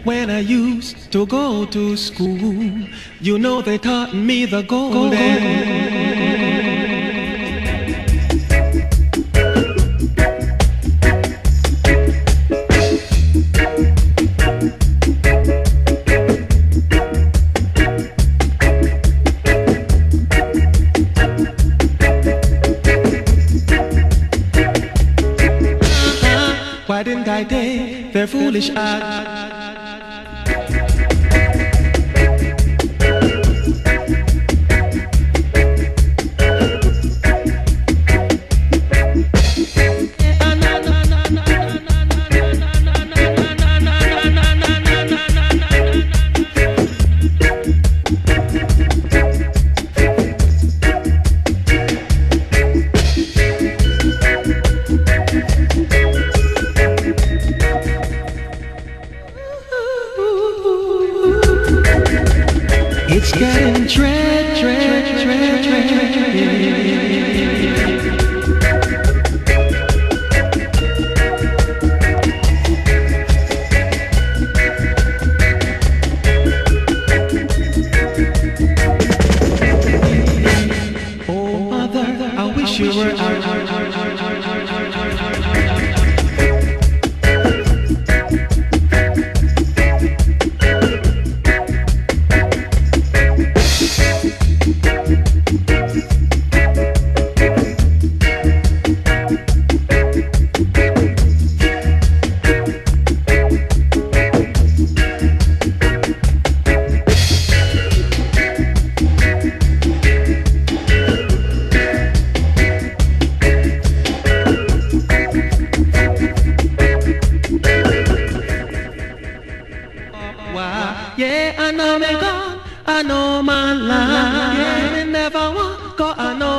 when I used to go to school. You know they taught me the golden. Why didn't I take their foolish eyes? It's getting dread. Oh, mother, I wish you were out. Yeah, I know me gone, I know my life. Yeah, me never want go, I know